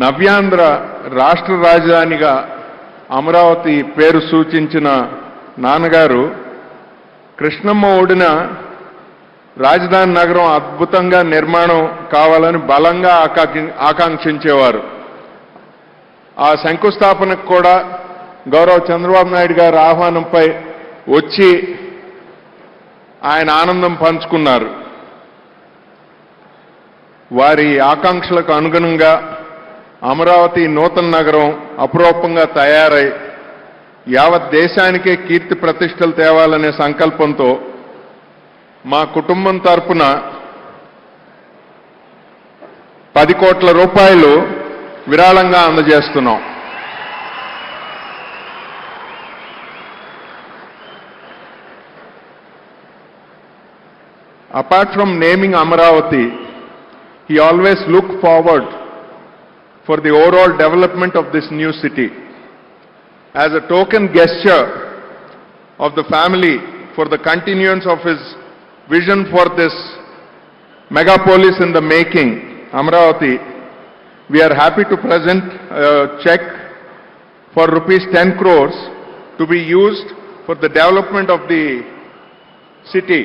నవ్యాంధ్ర రాష్ట్ర రాజధానిగా అమరావతి పేరు సూచించిన నాన్నగారు కృష్ణమ్మ ఒడిన రాజధాని నగరం అద్భుతంగా నిర్మాణం కావాలని బలంగా ఆకాంక్షించేవారు. ఆ శంకుస్థాపనకు కూడా గౌరవ చంద్రబాబు నాయుడు గారి ఆహ్వానంపై వచ్చి ఆయన ఆనందం పంచుకున్నారు. వారి ఆకాంక్షలకు అనుగుణంగా అమరావతి నూతన నగరం అపురూపంగా తయారై యావత్ దేశానికే కీర్తి ప్రతిష్టలు తేవాలనే సంకల్పంతో మా కుటుంబం తరపున 10 కోట్ల రూపాయలు విరాళంగా అందజేస్తున్నాం. Apart from naming Amaravati, he always looked forward for the overall development of this new city. As a token gesture of the family for the continuance of his vision for this megapolis in the making, Amaravati, we are happy to present a check for rupees 10 crores to be used for the development of the city.